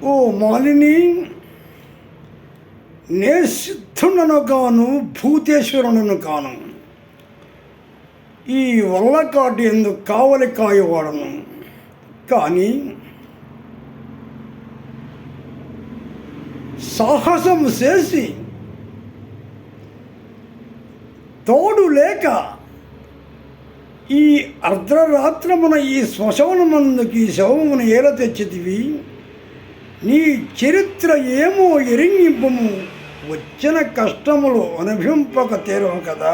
ఓ మాలిని, నే సిద్ధుడను కాను, భూతేశ్వరుడను కాను. ఈ వల్లకాటి ఎందుకు కావలి కాయవాడను. కానీ సాహసము చేసి తోడు లేక ఈ అర్ధరాత్రమున ఈ శ్మశానమందుకి శవమును ఏల తెచ్చితివి. నీ చరిత్ర ఏమో ఎరింగింపము, వచ్చిన కష్టములు అనుభవింపక తీరవు కదా.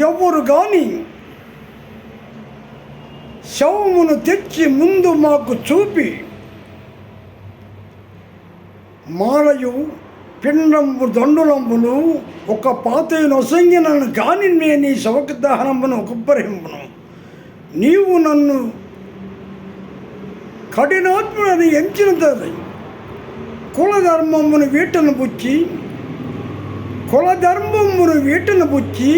ఎవరు కానీ శవమును తెచ్చి ముందు మాకు చూపి మాలయు పిండంబు దండులంబులు ఒక పాతయ్య నొసంగినను కానీ నేను ఈ శవక దహనంబును ఉపరింపును. నీవు నన్ను కఠినాత్మని ఎంచినది కులధర్మమును వీటను బుచ్చి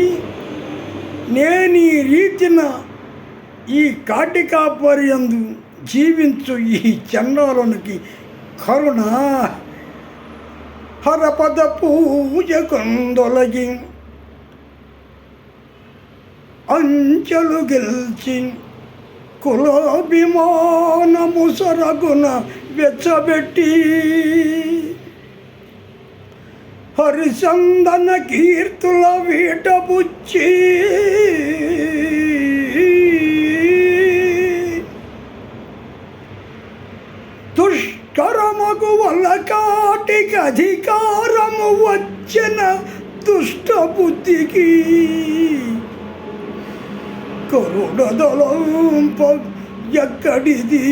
నేను ఈ రీతిన ఈ కాటికాపర్యందు జీవించు ఈ చండాలునికి కరుణ హరపద పూజ కొందొలగి అంచెలు గెలిచి కులాభిమానము సరగున వెచ్చబెట్టి హరిచందన కీర్తుల వీటబుచ్చి దుష్కరమగు వల్లకాటికి అధికారము వచ్చిన దుష్ట బుద్ధికి కరుణదలంప ఎక్కడిది.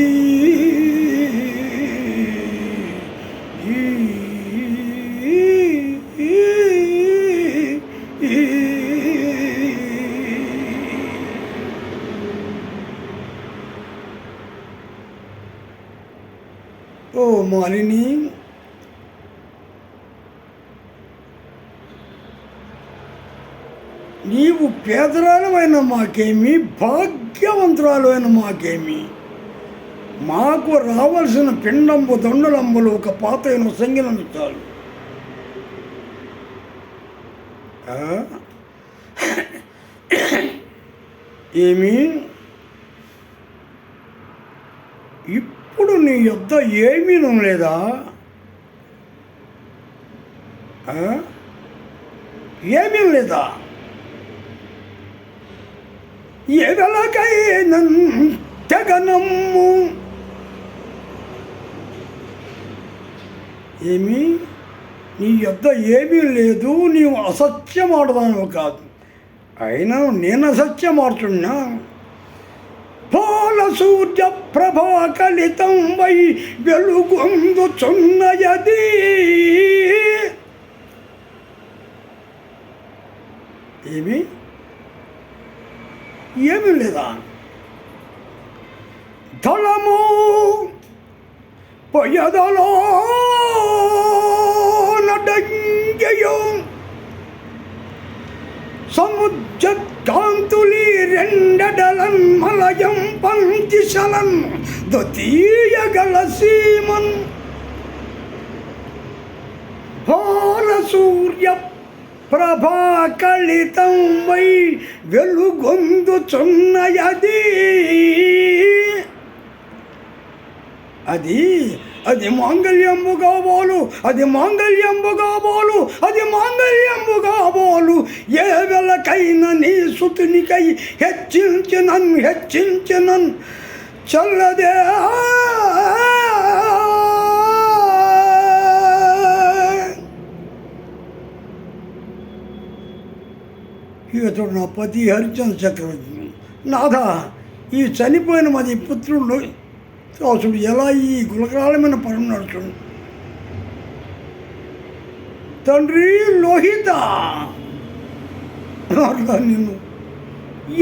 ఓ మాలిని, నీవు పేదరాలమైన మాకేమి, భాగ్యవంతురాలైన మాకేమి, మాకు రావాల్సిన పిండంబు దండులంబులు ఒక పాతైన సంగిలను చాలు. ఏమి ఇప్పుడు నీ యొద్ద ఏమీ లేదా? ఏమీ లేదా? ఎగలకైన తెగనమ్ము. ఏమి నీ యొద్ద ఏమీ లేదు, నీవు అసత్యం ఆడదాను కాదు. అయినా నేను అసత్యం ఆడుతున్నా. పాల సూర్య ప్రభా కలితం వై వెలుగొందుచున్నయది. ఏమి ఏమి లేదా? దళము పొయ్యదలో నడంగయో సముద్ర కాంతులి రెండడలన్ మలయం పంచిశలన్ ద్వితీయగల సీమన్ భాల సూర్య ప్రభా కలితం వై వెలుగొందుచున్నయది. అది మాంగళ్యంబుగా బోలు, అది మాంగళ్యంబుగా బోలు, అది మాంగళ్యంబుగా బోలు. ఏ వెలకైనా నీ సుతునికై హెచ్చించినన్ చల్లదే. ఇతడు నా పతి హరిచంద్ర చక్రవర్తి. నాథా, ఈ చనిపోయిన మాది పుత్రుడు అసలు ఎలా ఈ గులకాలమైన పరం నడుచుండు. తండ్రి లోహిత, నిన్ను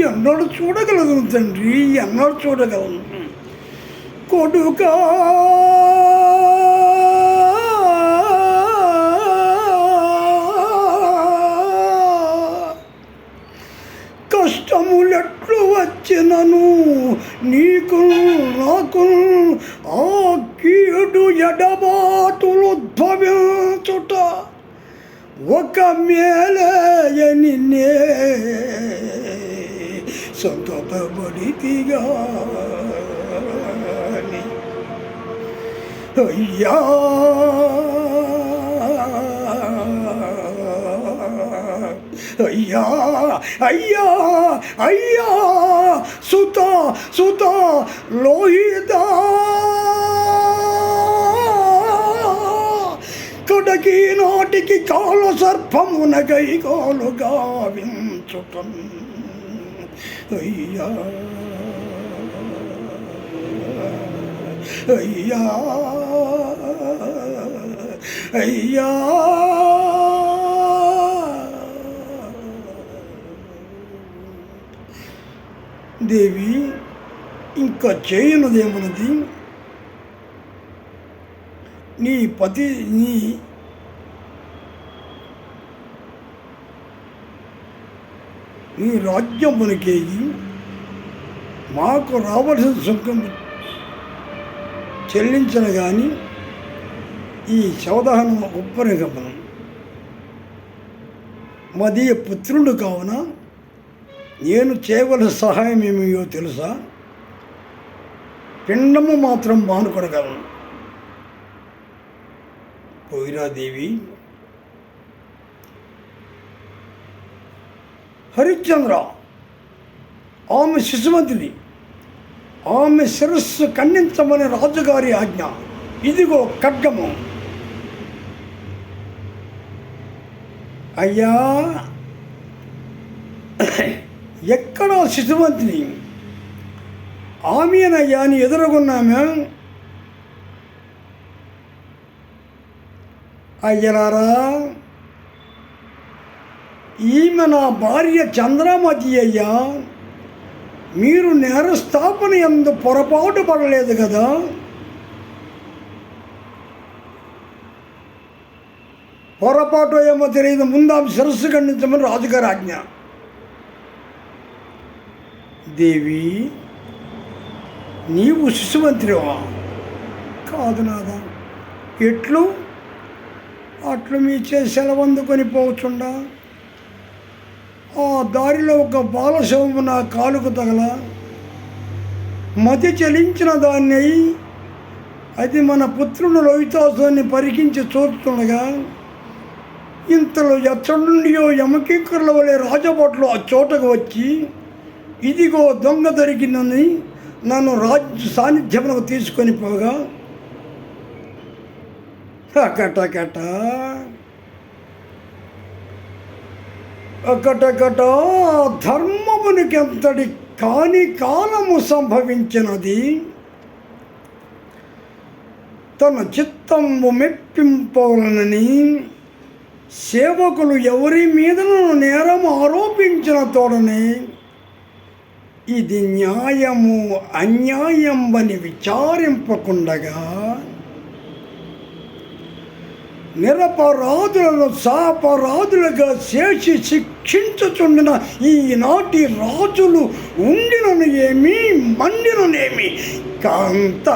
ఎన్నడూ చూడగలను తండ్రి, ఎన్నడూ చూడగలను. కొడుకా అయినను నీకు నాకు ఆ కీడు ఎడబాటులు ఉద్భవించుట ఒక మేలయని నే సంతతబడితిగా అయ్యా అయ్యా అయ్యా అయ్యా సుత సుత లోహిత కడకి నాటికి కాల సర్పమున గైకోలు గావించుటం అయ్యా అయ్యా అయ్యా దేవి ఇంకా చేయనుదేమన్నది నీ పతి నీ రాజ్యమునికేగి మాకు రావలసిన సుఖం చెల్లించిన కానీ ఈ శవదహనం ఉప్పరిగమనం మదీయ పుత్రుడు కావున నేను చేయవలసిన సహాయం ఏమియో తెలుసా? పిండము మాత్రం మానుకొనగలను. పోయిరాదేవి హరిశ్చంద్ర ఆమె శిశుమతిని ఆమె శిరస్సు ఖండించమని రాజుగారి ఆజ్ఞ. ఇదిగో ఖడ్గము. అయ్యా ఎక్కడో శిశుమతిని ఆమెనయ్యా అని ఎదురుగున్నామే. అయ్యలారా ఈమె నా భార్య చంద్రమతి అయ్యా. మీరు నేరస్థాపన యందు పొరపాటు పడలేదు కదా? పొరపాటు ఏమో తెలియదు. ముందు ఆమె శిరస్సు ఖండించమని రాజుగారి ఆజ్ఞ. దేవి నీవు శిశుమంత్రివా? కాదు నాదా. ఎట్లు? అట్లు మీ సెలవందుకొని పోవచ్చుండా ఆ దారిలో ఒక బాలశవము నా కాలుకు తగల మతి చెలించిన దాన్ని అది మన పుత్రుడు లోహితాసుని పరికించి చూస్తుండగా ఇంతలో ఎచ్చడి నుండియో యమకింకరుల వలె రాజభట్లు ఆ చోటకు వచ్చి ఇదిగో దొంగ దొరికిందని నన్ను రాజు సాన్నిధ్యమునకు తీసుకొని పోగా కటకట కటకట ధర్మమునికి ఎంతటి కాని కాలము సంభవించినది. తన చిత్తము మెప్పింపవలనని సేవకులు ఎవరి మీదను నేరం ఆరోపించిన తోడనే ఇది న్యాయము అన్యాయమని విచారింపకుండగా నిరపరాధులను సాపరాధులుగా చేసి శిక్షించుచుండిన ఈనాటి రాజులు ఉండినను ఏమి మండిననేమి కాంత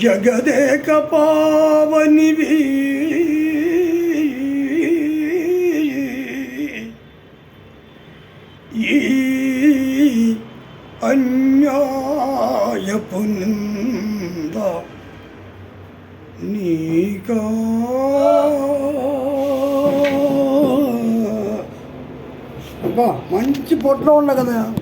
జగదేక పావనివి ఈ అన్యాయపు నింద నీకా మంచి పొట్లో ఉండ కదా.